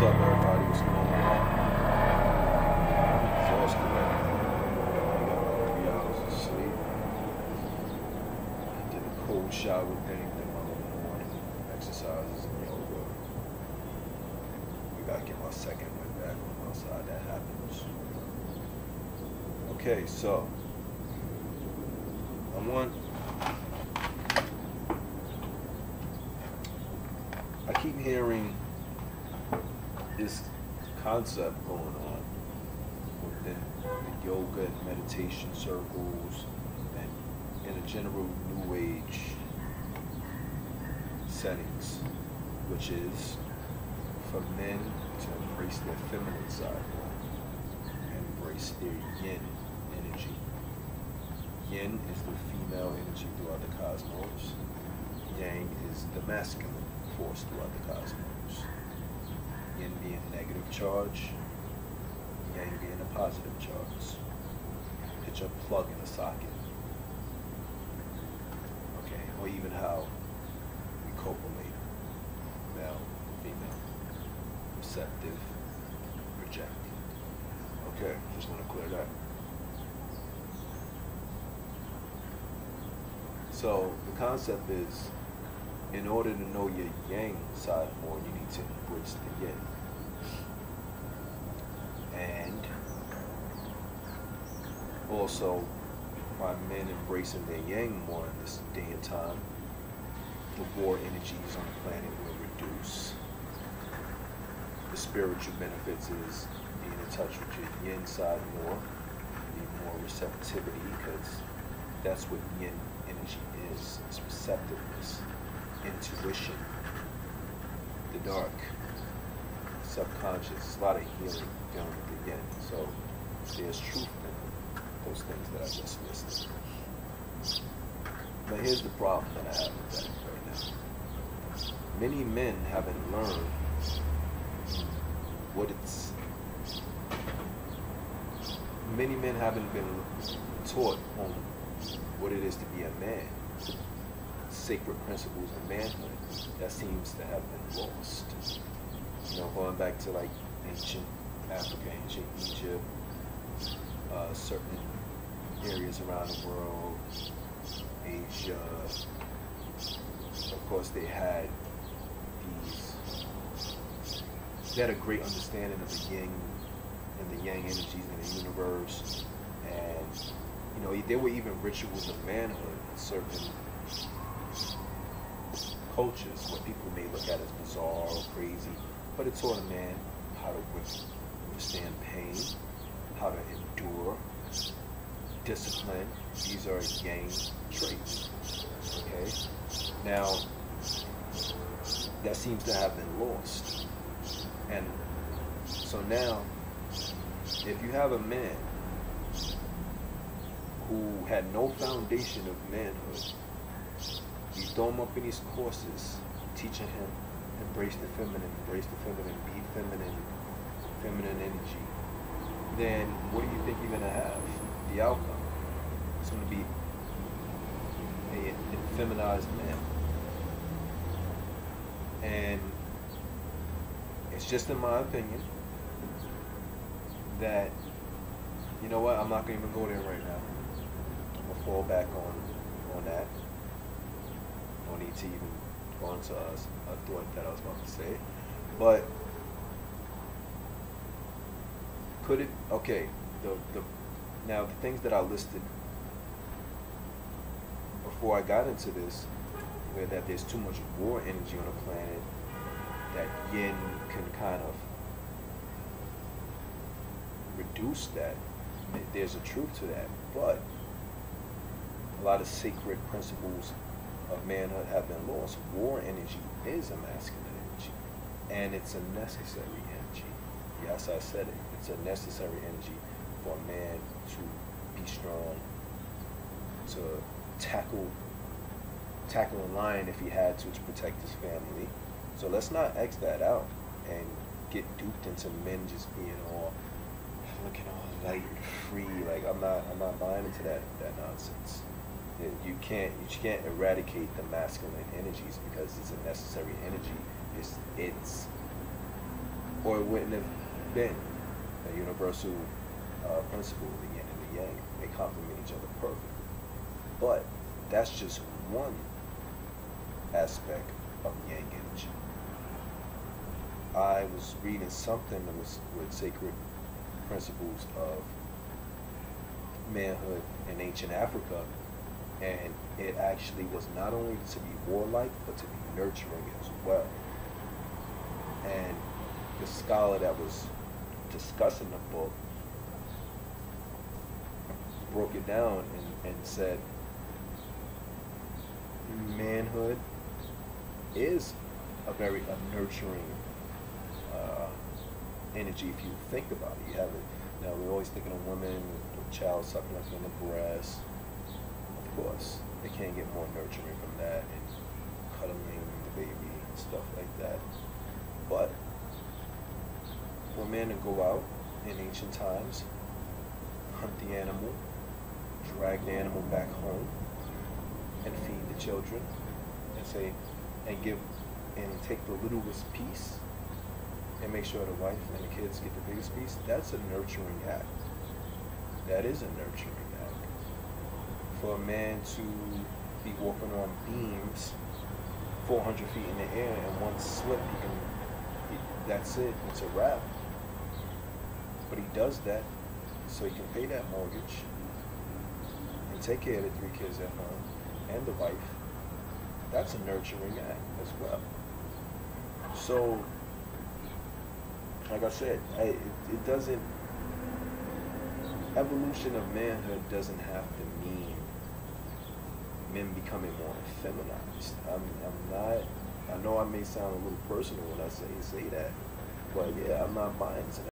up, everybody? What's going on? Exhausted right now. I got like 3 hours of sleep. Did a cold shower thing, did my little morning exercises and yoga. We gotta get my second wind back from outside. That happens. Okay, so I keep hearing this concept going on within the yoga and meditation circles and in a general New Age settings, which is for men to embrace their feminine side and embrace their yin energy. Yin is the female energy throughout the cosmos. Yang is the masculine force throughout the cosmos. Yin being a negative charge, Yang being a positive charge. Picture a plug in a socket. Okay, or even how we copulate. Male, female, receptive, rejecting. Okay, just want to clear that. So the concept is, in order to know your yang side more, you need to embrace the yin. And also, by men embracing their yang more in this day and time, the war energies on the planet will reduce. The spiritual benefits is being in touch with your yin side more, being more receptivity, because that's what yin energy is. It's receptiveness, intuition, the dark, subconscious. A lot of healing dealing with the yin. So there's truth in those things that I just listed. But here's the problem that I have with that right now. Many men haven't learned what it's. Many men haven't been taught on what it is to be a man. Sacred principles of manhood that seems to have been lost. You know, going back to like ancient Africa, ancient Egypt, certain areas around the world, Asia. Of course, they had a great understanding of the yin and the yang energies in the universe, and you know, there were even rituals of manhood in certain cultures what people may look at as bizarre or crazy, but it taught a man how to withstand pain, how to endure, discipline. These are yang traits. Okay? Now, that seems to have been lost. And so now, if you have a man who had no foundation of manhood, you throw him up in these courses, teaching him embrace the feminine, be feminine, feminine energy, then what do you think you're gonna have? The outcome. It's gonna be an effeminized man. And it's just in my opinion that, you know what, I'm not gonna even go there right now. I'm gonna fall back on that. No need to even go into a thought that I was about to say. But could it, okay, now the things that I listed before I got into this, where that there's too much war energy on the planet, that yin can kind of reduce that. There's a truth to that, but a lot of sacred principles of manhood have been lost. War energy is a masculine energy, and it's a necessary energy. Yes, I said it. It's a necessary energy for a man to be strong, to tackle a lion if he had to protect his family. So let's not X that out and get duped into men just being all looking all light and free. Like I'm not buying into that nonsense. You can't eradicate the masculine energies because it's a necessary energy. It's or it wouldn't have been a universal principle of the yin and the yang. They complement each other perfectly. But that's just one aspect of yang energy. I was reading something that was with sacred principles of manhood in ancient Africa, and it actually was not only to be warlike, but to be nurturing as well. And the scholar that was discussing the book broke it down and said manhood is a nurturing energy if you think about it. You have it. Now we're always thinking of women, the child sucking up on the breast. Of course, they can't get more nurturing from that, and cuddling the baby and stuff like that. But when men would go out in ancient times, hunt the animal, drag the animal back home, and feed the children, and take the littlest piece, and make sure the wife and the kids get the biggest piece. That's a nurturing act. That is a nurturing act. For a man to be walking on beams 400 feet in the air, and one slip, that's it, it's a wrap. But he does that so he can pay that mortgage and take care of the 3 kids at home and the wife. That's a nurturing act as well. So, like I said, it doesn't, evolution of manhood doesn't have to mean men becoming more effeminized. I'm not, I know I may sound a little personal when I say that, but yeah, I'm not buying into that.